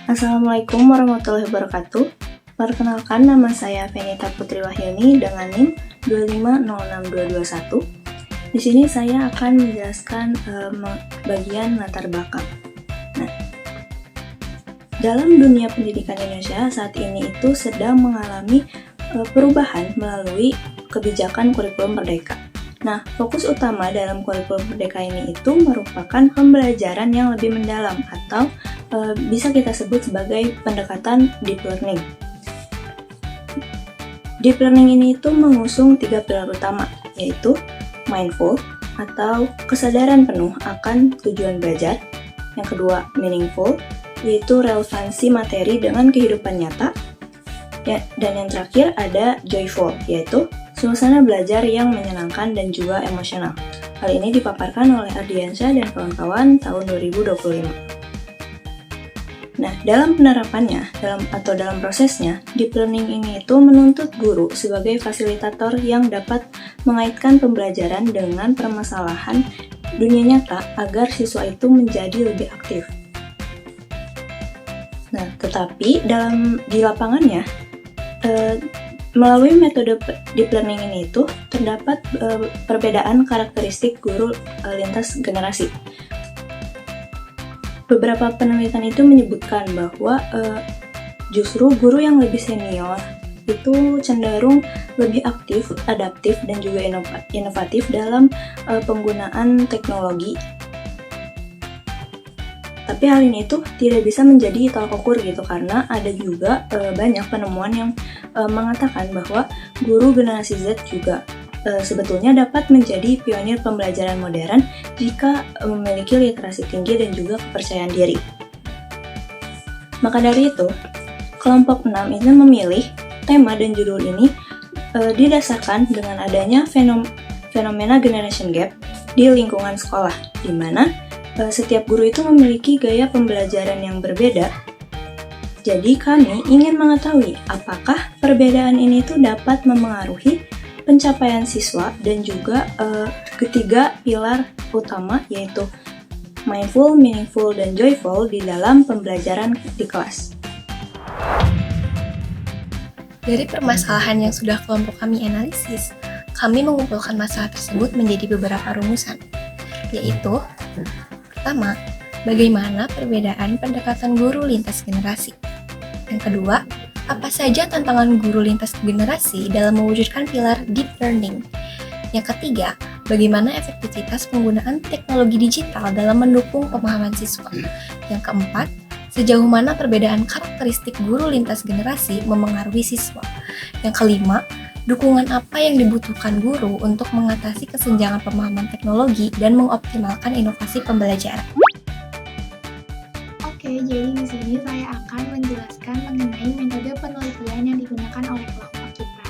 Assalamualaikum warahmatullahi wabarakatuh. Perkenalkan, nama saya Venita Putri Wahyuni dengan NIM 2506221. Di sini saya akan menjelaskan bagian latar belakang. Nah, dalam dunia pendidikan Indonesia saat ini itu sedang mengalami perubahan melalui kebijakan kurikulum merdeka. Nah, fokus utama dalam kurikulum merdeka ini itu merupakan pembelajaran yang lebih mendalam atau bisa kita sebut sebagai pendekatan deep learning. Deep learning ini itu mengusung 3 pilar utama, yaitu mindful atau kesadaran penuh akan tujuan belajar. Yang kedua, meaningful, yaitu relevansi materi dengan kehidupan nyata. Dan yang terakhir ada joyful, yaitu suasana belajar yang menyenangkan dan juga emosional. Hal ini dipaparkan oleh Ardiansyah dan kawan-kawan tahun 2025. Nah, dalam penerapannya, dalam prosesnya, deep learning ini itu menuntut guru sebagai fasilitator yang dapat mengaitkan pembelajaran dengan permasalahan dunia nyata agar siswa itu menjadi lebih aktif. Nah, tetapi di lapangannya, melalui metode deep learning ini itu terdapat perbedaan karakteristik guru lintas generasi. Beberapa penelitian itu menyebutkan bahwa justru guru yang lebih senior itu cenderung lebih aktif, adaptif, dan juga inovatif dalam penggunaan teknologi. Tapi hal ini itu tidak bisa menjadi tolak ukur gitu, karena ada juga banyak penemuan yang mengatakan bahwa guru generasi Z juga sebetulnya dapat menjadi pionir pembelajaran modern jika memiliki literasi tinggi dan juga kepercayaan diri. Maka dari itu, kelompok 6 ini memilih tema dan judul ini didasarkan dengan adanya fenomena generation gap di lingkungan sekolah, di mana setiap guru itu memiliki gaya pembelajaran yang berbeda. Jadi kami ingin mengetahui apakah perbedaan ini tuh dapat memengaruhi pencapaian siswa dan juga ketiga pilar utama, yaitu mindful, meaningful, dan joyful di dalam pembelajaran di kelas. Dari permasalahan yang sudah kelompok kami analisis, kami mengumpulkan masalah tersebut menjadi beberapa rumusan, yaitu pertama, bagaimana perbedaan pendekatan guru lintas generasi. Yang kedua, apa saja tantangan guru lintas generasi dalam mewujudkan pilar deep learning. Yang ketiga, bagaimana efektivitas penggunaan teknologi digital dalam mendukung pemahaman siswa. Yang keempat, sejauh mana perbedaan karakteristik guru lintas generasi memengaruhi siswa. Yang kelima, dukungan apa yang dibutuhkan guru untuk mengatasi kesenjangan pemahaman teknologi dan mengoptimalkan inovasi pembelajaran. Oke, jadi di sini saya akan menjelaskan mengenai metode penelitian yang digunakan oleh kelompok kita.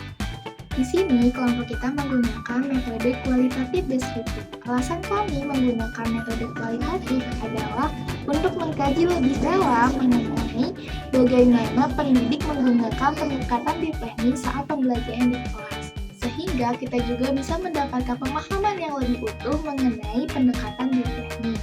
Di sini kelompok kita menggunakan metode kualitatif deskriptif. Alasan kami menggunakan metode kualitatif adalah untuk mengkaji lebih dalam mengenai bagaimana pendidik menggunakan pendekatan deep learning saat pembelajaran di kelas, sehingga kita juga bisa mendapatkan pemahaman yang lebih utuh mengenai pendekatan deep learning.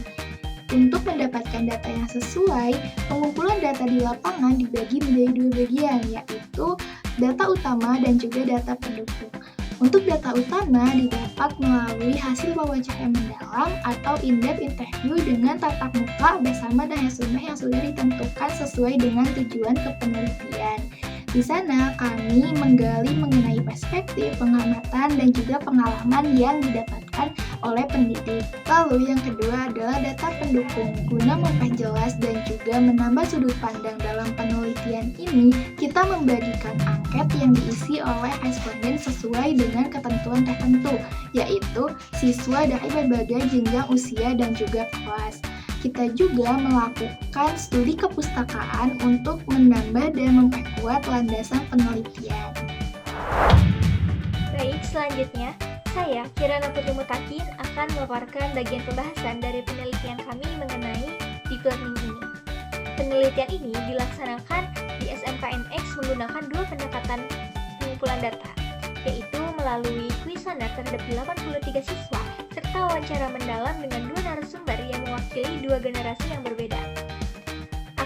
Untuk mendapatkan data yang sesuai, pengumpulan data di lapangan dibagi menjadi 2 bagian, yaitu data utama dan juga data pendukung. Untuk data utama didapat melalui hasil wawancara mendalam atau in-depth interview dengan tatap muka bersama narasumber yang sudah ditentukan sesuai dengan tujuan kepenelitian. Di sana kami menggali mengenai perspektif, pengamatan, dan juga pengalaman yang didapatkan oleh pendidik. Lalu yang kedua adalah data pendukung. Guna memperjelas dan juga menambah sudut pandang dalam penelitian ini, kita membagikan angket yang diisi oleh responden sesuai dengan ketentuan tertentu, yaitu siswa dari berbagai jenjang usia dan juga kelas. Kita juga melakukan studi kepustakaan untuk menambah dan memperkuat landasan penelitian. Baik, selanjutnya saya, Kirana Putri Mutakin, akan memaparkan bagian pembahasan dari penelitian kami mengenai deep learning ini. Penelitian ini dilaksanakan di SMKNX menggunakan 2 pendekatan pengumpulan data, yaitu melalui kuesioner terhadap 83 siswa, serta wawancara mendalam dengan 2 narasumber yang mewakili 2 generasi yang berbeda.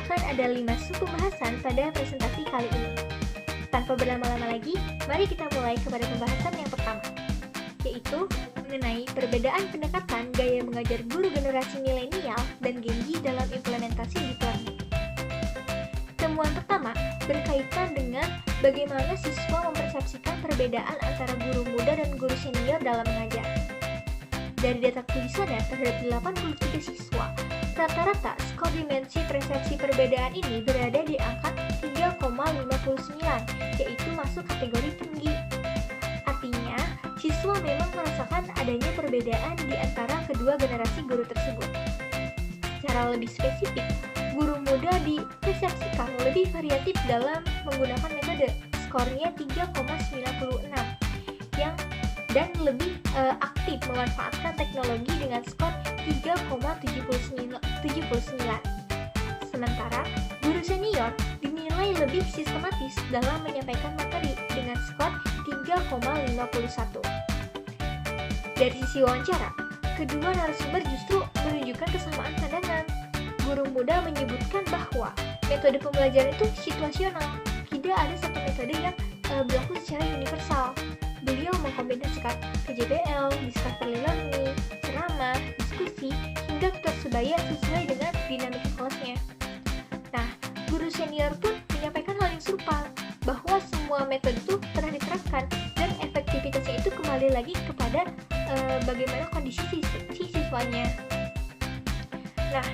akan ada 5 sub-pembahasan pada presentasi kali ini. Tanpa berlama-lama lagi, mari kita mulai kepada pembahasan yang pertama, yaitu mengenai perbedaan pendekatan gaya mengajar guru generasi milenial dan Gen Z dalam implementasi deep learning. Temuan pertama berkaitan dengan bagaimana siswa mempersepsikan perbedaan antara guru muda dan guru senior dalam mengajar. Dari data tulisannya terhadap 83 siswa, rata-rata skor dimensi persepsi perbedaan ini berada di angka 3,59, yaitu masuk kategori tinggi. Artinya, siswa memang merasakan adanya perbedaan di antara kedua generasi guru tersebut. Secara lebih spesifik, guru muda dipersepsikan lebih variatif dalam menggunakan metode, skornya 3,96, dan lebih aktif memanfaatkan teknologi dengan skor 3,79. Sementara guru senior dinilai lebih sistematis dalam menyampaikan materi dengan skor 3,51. Dari sisi wawancara, kedua narasumber justru menunjukkan kesamaan pandangan. Guru muda menyebutkan bahwa metode pembelajaran itu situasional, tidak ada satu metode yang berlaku secara universal. Beliau mengkombinasikan PJBL, discovery learning, ceramah, diskusi, hingga tutor sebaya sesuai dengan dinamika kelasnya. Nah, guru senior pun menyampaikan hal yang serupa, bahwa semua metode itu pernah diterapkan dan efektivitasnya itu kembali lagi kepada bagaimana kondisi si siswanya. Nah,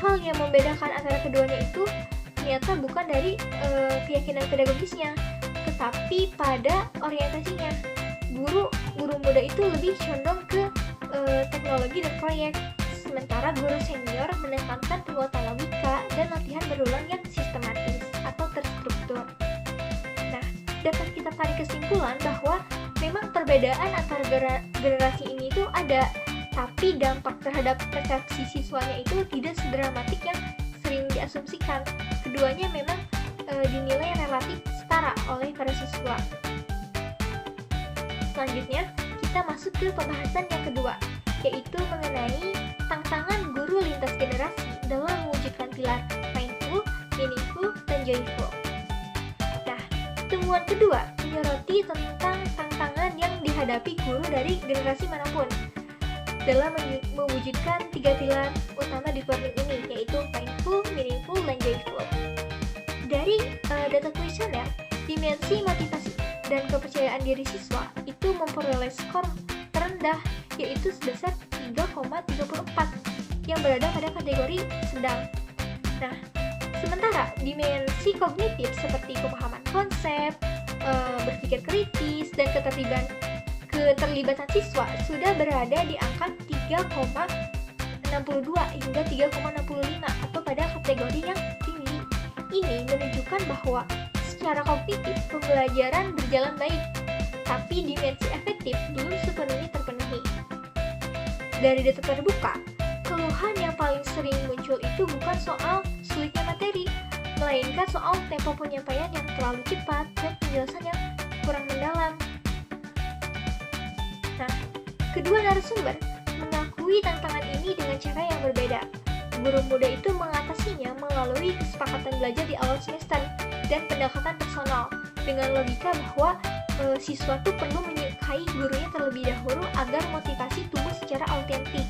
hal yang membedakan antara keduanya itu ternyata bukan dari keyakinan pedagogisnya, tetapi pada orientasinya. Guru muda itu lebih condong ke teknologi dan proyek, sementara guru senior menekankan penguatan logika dan latihan berulang yang sistematis atau terstruktur. Nah, dapat kita tarik kesimpulan bahwa memang perbedaan antara generasi ini itu ada, tapi dampak terhadap persepsi siswanya itu tidak sedramatik yang sering diasumsikan. Keduanya memang dinilai relatif setara oleh para siswa. Selanjutnya, kita masuk ke pembahasan yang kedua, yaitu mengenai tantangan guru lintas generasi dalam mewujudkan pilar mindful, meaningful, dan joyful. Nah, temuan kedua menyoroti tentang tantangan yang dihadapi guru dari generasi manapun dalam mewujudkan 3 pilar utama deep learning ini, yaitu mindful, meaningful, dan joyful. Dari data kuesioner, dimensi motivasi dan kepercayaan diri siswa itu memperoleh skor terendah, yaitu sebesar 3,34 yang berada pada kategori sedang. Nah, sementara dimensi kognitif seperti pemahaman konsep, berpikir kritis, dan keterlibatan siswa sudah berada di angka 3,62 hingga 3,65 atau pada kategori yang tinggi. Ini menunjukkan bahwa secara kognitif pembelajaran berjalan baik, tapi dimensi efektif belum sepenuhnya terpenuhi. Dari data terbuka, keluhan yang paling sering muncul itu bukan soal sulitnya materi, melainkan soal tempo penyampaian yang terlalu cepat dan penjelasan yang kurang mendalam. Nah, kedua narasumber mengakui tantangan ini dengan cara yang berbeda. Guru muda itu mengatasinya melalui kesepakatan belajar di awal semester dan pendekatan personal dengan logika bahwa siswa itu perlu menyukai gurunya terlebih dahulu agar motivasi tumbuh secara autentik.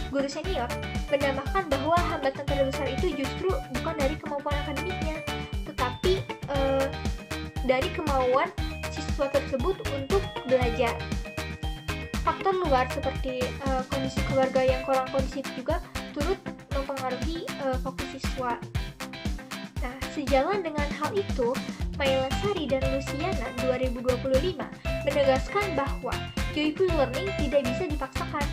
Guru senior menambahkan bahwa hambatan terbesar itu justru bukan dari kemampuan akademiknya, tetapi dari kemauan siswa tersebut untuk belajar. Faktor luar seperti kondisi keluarga yang kurang kondusif juga turut mempengaruhi fokus siswa. Nah, sejalan dengan hal itu, Mailasari dan Luciana 2025 menegaskan bahwa joyful learning tidak bisa dipaksakan.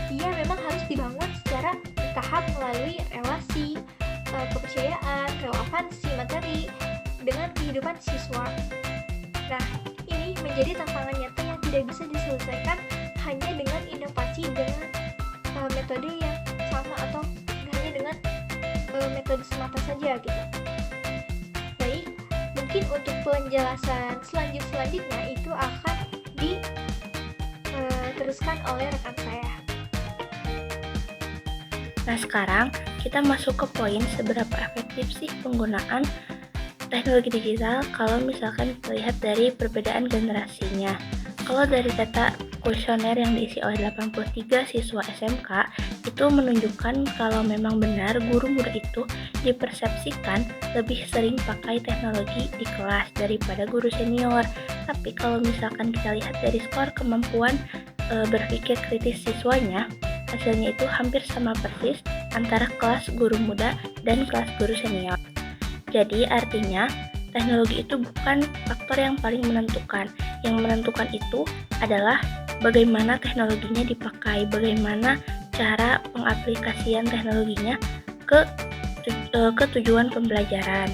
Ia memang harus dibangun secara bertahap melalui relasi, kepercayaan, relevansi materi dengan kehidupan siswa. Nah, ini menjadi tantangan nyata yang tidak bisa diselesaikan hanya dengan inovasi dengan metode yang sama atau hanya dengan metode semata saja gitu. Baik, mungkin untuk penjelasan selanjutnya itu akan diteruskan oleh rekan saya. Nah, sekarang kita masuk ke poin seberapa efektif sih penggunaan teknologi digital kalau misalkan kita lihat dari perbedaan generasinya. Kalau dari data kuesioner yang diisi oleh 83 siswa SMK itu menunjukkan kalau memang benar guru muda itu dipersepsikan lebih sering pakai teknologi di kelas daripada guru senior. Tapi kalau misalkan kita lihat dari skor kemampuan berpikir kritis siswanya, hasilnya itu hampir sama persis antara kelas guru muda dan kelas guru senior. Jadi artinya teknologi itu bukan faktor yang paling menentukan. Yang menentukan itu adalah bagaimana teknologinya dipakai, bagaimana cara pengaplikasian teknologinya ke tujuan pembelajaran.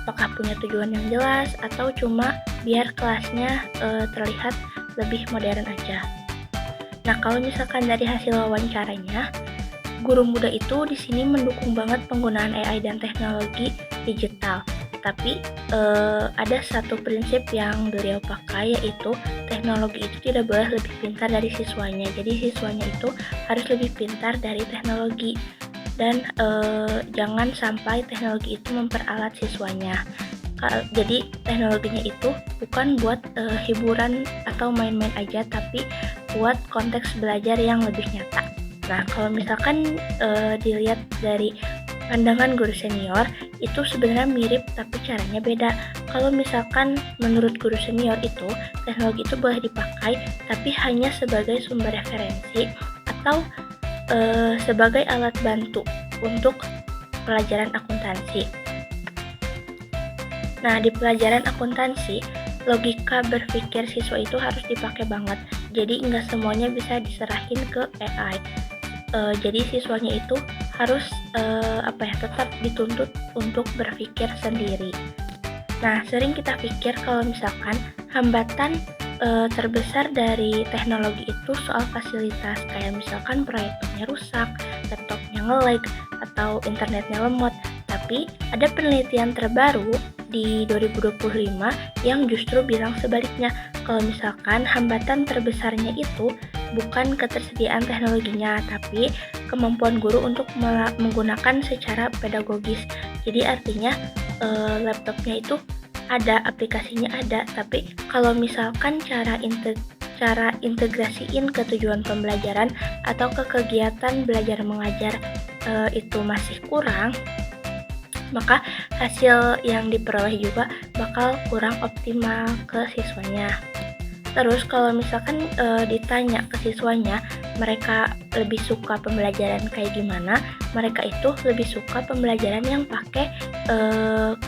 Apakah punya tujuan yang jelas atau cuma biar kelasnya terlihat lebih modern aja. Nah, kalau misalkan dari hasil wawancaranya, guru muda itu di sini mendukung banget penggunaan AI dan teknologi digital. Tapi ada satu prinsip yang beliau pakai, yaitu teknologi itu tidak boleh lebih pintar dari siswanya. Jadi siswanya itu harus lebih pintar dari teknologi. Dan jangan sampai teknologi itu memperalat siswanya. Jadi teknologinya itu bukan buat hiburan atau main-main aja, tapi buat konteks belajar yang lebih nyata. Nah, kalau misalkan dilihat dari pandangan guru senior, itu sebenarnya mirip tapi caranya beda. Kalau misalkan menurut guru senior itu, teknologi itu boleh dipakai tapi hanya sebagai sumber referensi atau sebagai alat bantu untuk pelajaran akuntansi. Nah, di pelajaran akuntansi, logika berpikir siswa itu harus dipakai banget. Jadi nggak semuanya bisa diserahin ke AI. Jadi siswanya itu harus tetap dituntut untuk berpikir sendiri. Nah, sering kita pikir kalau misalkan hambatan terbesar dari teknologi itu soal fasilitas, kayak misalkan proyektornya rusak, laptopnya nge-lag, atau internetnya lemot. Tapi ada penelitian terbaru di 2025 yang justru bilang sebaliknya, kalau misalkan hambatan terbesarnya itu bukan ketersediaan teknologinya, tapi kemampuan guru untuk menggunakan secara pedagogis. Jadi artinya laptopnya itu ada, aplikasinya ada, tapi kalau misalkan cara integrasiin ke tujuan pembelajaran atau ke kegiatan belajar mengajar itu masih kurang, maka hasil yang diperoleh juga bakal kurang optimal ke siswanya. Terus kalau misalkan ditanya ke siswanya, mereka lebih suka pembelajaran kayak gimana? Mereka itu lebih suka pembelajaran yang pakai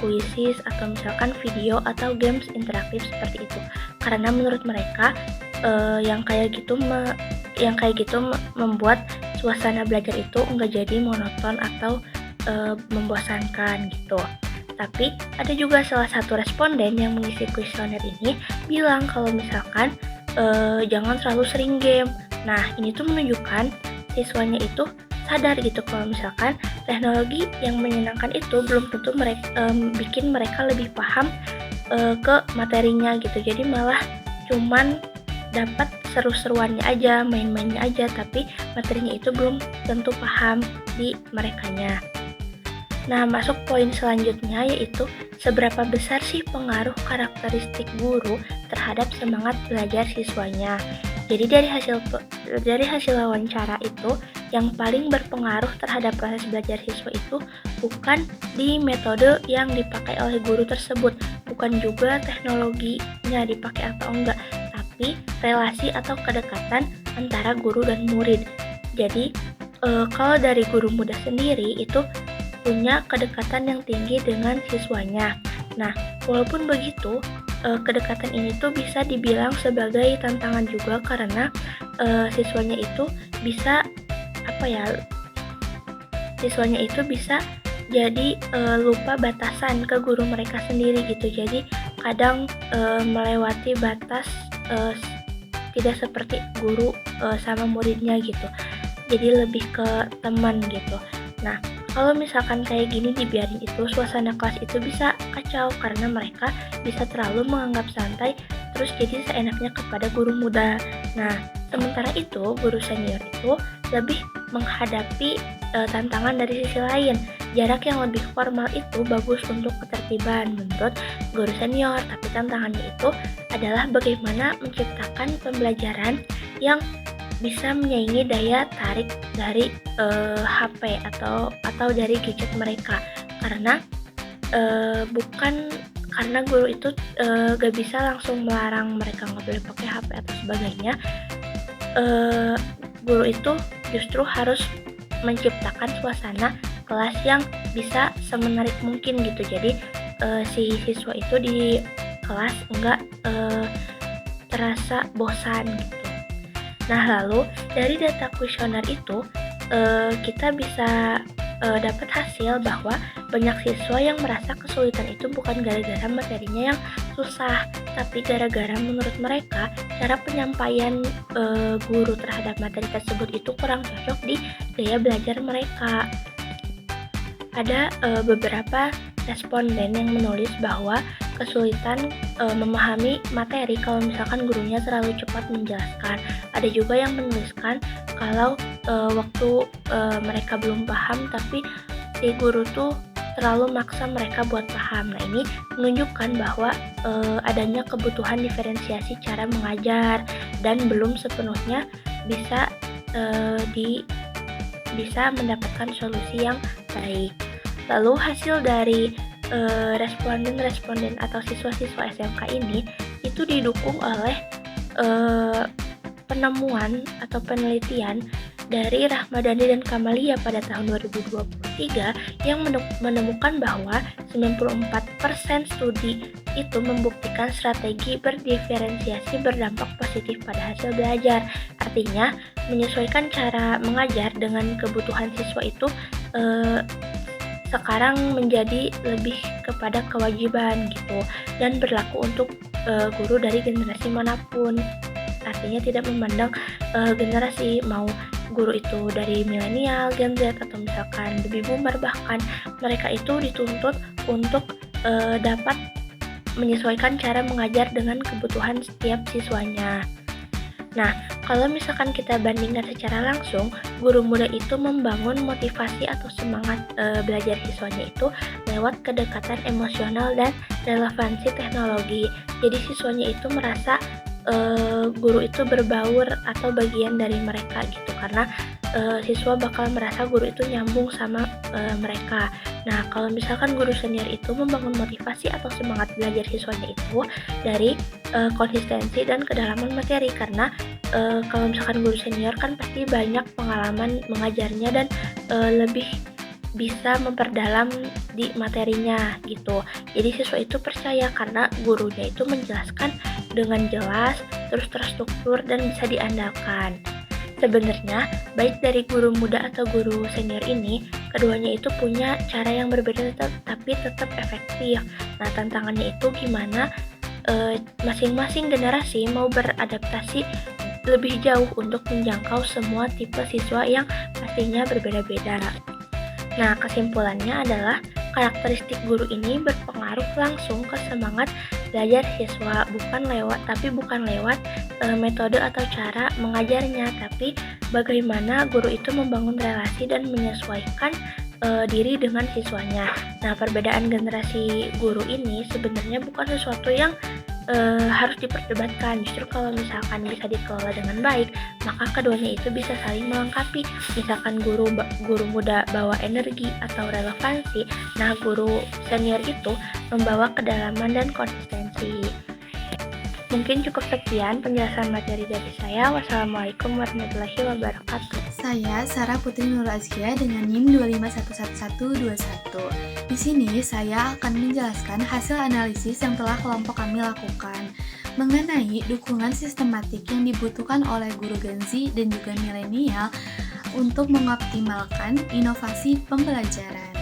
kuisis atau misalkan video atau games interaktif seperti itu. Karena menurut mereka yang kayak gitu membuat suasana belajar itu enggak jadi monoton atau membosankan gitu. Tapi ada juga salah satu responden yang mengisi kuesioner ini bilang kalau misalkan jangan terlalu sering game. Nah, ini tuh menunjukkan siswanya itu sadar gitu kalau misalkan teknologi yang menyenangkan itu belum tentu bikin mereka lebih paham ke materinya gitu. Jadi malah cuman dapat seru-seruannya aja, main-mainnya aja, tapi materinya itu belum tentu paham di merekanya. Nah, masuk poin selanjutnya, yaitu seberapa besar sih pengaruh karakteristik guru terhadap semangat belajar siswanya. Jadi dari hasil wawancara itu, yang paling berpengaruh terhadap proses belajar siswa itu bukan di metode yang dipakai oleh guru tersebut, bukan juga teknologinya dipakai atau enggak, tapi relasi atau kedekatan antara guru dan murid. Jadi kalau dari guru muda sendiri itu punya kedekatan yang tinggi dengan siswanya. Nah, walaupun begitu, kedekatan ini tuh bisa dibilang sebagai tantangan juga karena siswanya itu bisa jadi lupa batasan ke guru mereka sendiri gitu. Jadi kadang melewati batas tidak seperti guru sama muridnya gitu. Jadi lebih ke teman gitu. Nah, kalau misalkan kayak gini dibiarin itu, suasana kelas itu bisa kacau karena mereka bisa terlalu menganggap santai terus jadi seenaknya kepada guru muda. Nah, sementara itu guru senior itu lebih menghadapi tantangan dari sisi lain. Jarak yang lebih formal itu bagus untuk ketertiban menurut guru senior, tapi tantangannya itu adalah bagaimana menciptakan pembelajaran yang bisa menyaingi daya tarik dari HP atau dari gadget mereka, karena karena guru itu gak bisa langsung melarang mereka nggak boleh pakai HP atau sebagainya. Guru itu justru harus menciptakan suasana kelas yang bisa semenarik mungkin gitu. Jadi si siswa itu di kelas enggak terasa bosan gitu. Nah, lalu dari data kuesioner itu kita bisa dapat hasil bahwa banyak siswa yang merasa kesulitan itu bukan gara-gara materinya yang susah, tapi gara-gara menurut mereka cara penyampaian guru terhadap materi tersebut itu kurang cocok di gaya belajar mereka. Ada beberapa responden yang menulis bahwa kesulitan memahami materi kalau misalkan gurunya terlalu cepat menjelaskan. Ada juga yang menuliskan kalau waktu mereka belum paham tapi si guru tuh terlalu maksa mereka buat paham. Nah, ini menunjukkan bahwa adanya kebutuhan diferensiasi cara mengajar dan belum sepenuhnya bisa mendapatkan solusi yang baik. Lalu hasil dari responden atau siswa-siswa SMK ini itu didukung oleh penemuan atau penelitian dari Rahmadani dan Kamalia pada tahun 2023 yang menemukan bahwa 94% studi itu membuktikan strategi berdiferensiasi berdampak positif pada hasil belajar. Artinya, menyesuaikan cara mengajar dengan kebutuhan siswa itu sekarang menjadi lebih kepada kewajiban gitu, dan berlaku untuk guru dari generasi manapun. Artinya tidak memandang generasi, mau guru itu dari milenial, Gen Z, atau misalkan baby boomer, bahkan mereka itu dituntut untuk dapat menyesuaikan cara mengajar dengan kebutuhan setiap siswanya. Nah, kalau misalkan kita bandingkan secara langsung, guru muda itu membangun motivasi atau semangat belajar siswanya itu lewat kedekatan emosional dan relevansi teknologi. Jadi siswanya itu merasa guru itu berbaur atau bagian dari mereka gitu, karena siswa bakal merasa guru itu nyambung sama mereka. Nah, kalau misalkan guru senior itu membangun motivasi atau semangat belajar siswanya itu dari konsistensi dan kedalaman materi, karena kalau misalkan guru senior kan pasti banyak pengalaman mengajarnya dan lebih bisa memperdalam di materinya gitu. Jadi siswa itu percaya karena gurunya itu menjelaskan dengan jelas, terus terstruktur dan bisa diandalkan. Sebenarnya, baik dari guru muda atau guru senior ini, keduanya itu punya cara yang berbeda tapi tetap efektif. Nah, tantangannya itu gimana masing-masing generasi mau beradaptasi lebih jauh untuk menjangkau semua tipe siswa yang pastinya berbeda-beda. Nah, kesimpulannya adalah karakteristik guru ini berpengaruh langsung ke semangat belajar siswa, bukan lewat metode atau cara mengajarnya, tapi bagaimana guru itu membangun relasi dan menyesuaikan diri dengan siswanya. Nah, perbedaan generasi guru ini sebenarnya bukan sesuatu yang harus diperdebatkan. Justru kalau misalkan bisa dikelola dengan baik, maka keduanya itu bisa saling melengkapi. Misalkan guru muda bawa energi atau relevansi, nah guru senior itu membawa kedalaman dan konsistensi. Mungkin cukup sekian penjelasan materi dari saya. Wassalamualaikum warahmatullahi wabarakatuh. Saya Sarah Putri Nur Azkia dengan NIM 2511121. Di sini saya akan menjelaskan hasil analisis yang telah kelompok kami lakukan mengenai dukungan sistematik yang dibutuhkan oleh guru Gen Z dan juga milenial untuk mengoptimalkan inovasi pembelajaran.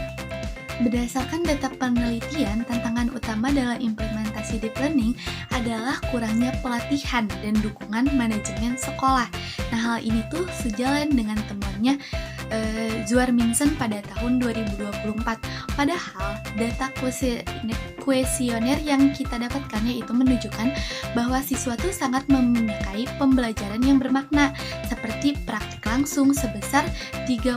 Berdasarkan data penelitian, tantangan utama dalam implementasi deep learning adalah kurangnya pelatihan dan dukungan manajemen sekolah. Nah, hal ini tuh sejalan dengan temuannya Zuarminsen pada tahun 2024. Padahal data kuesioner yang kita dapatkan yaitu menunjukkan bahwa siswa tuh sangat menyukai pembelajaran yang bermakna seperti praktik langsung sebesar 35%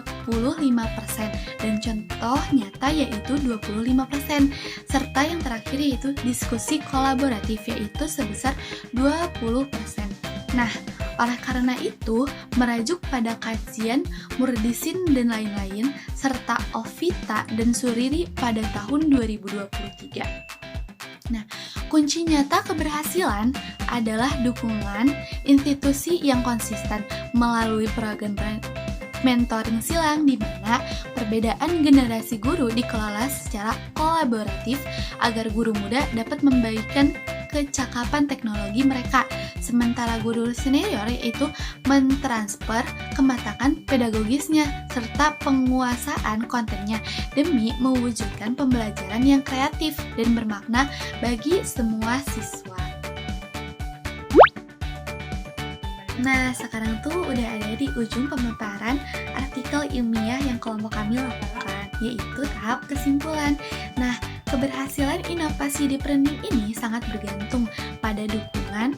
dan contoh nyata yaitu 25%, serta yang terakhir yaitu diskusi kolaboratif yaitu sebesar 20%. Nah, oleh karena itu, merujuk pada kajian Murdisin dan lain-lain, serta Ovita dan Suriri pada tahun 2023. Nah, kunci nyata keberhasilan adalah dukungan institusi yang konsisten melalui program mentoring silang di mana perbedaan generasi guru dikelola secara kolaboratif agar guru muda dapat membagikan kecakapan teknologi mereka, sementara guru senior yaitu mentransfer kematangan pedagogisnya serta penguasaan kontennya demi mewujudkan pembelajaran yang kreatif dan bermakna bagi semua siswa. Nah, sekarang tuh udah ada di ujung pemaparan artikel ilmiah yang kelompok kami lakukan, yaitu tahap kesimpulan. Nah, keberhasilan inovasi di Perening ini sangat bergantung pada dukungan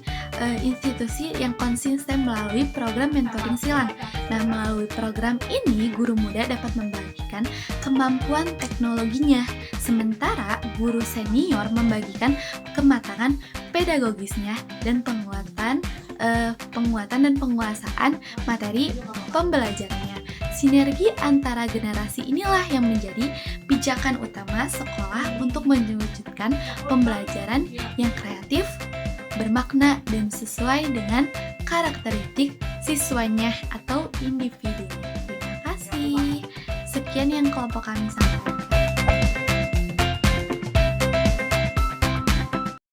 institusi yang konsisten melalui program mentoring silang. Nah, melalui program ini, guru muda dapat membagikan kemampuan teknologinya, sementara guru senior membagikan kematangan pedagogisnya dan penguatan dan penguasaan materi pembelajarannya. Sinergi antara generasi inilah yang menjadi pijakan utama sekolah untuk mewujudkan pembelajaran yang kreatif, bermakna, dan sesuai dengan karakteristik siswanya atau individunya. Terima kasih. Sekian yang kelompok kami sampaikan.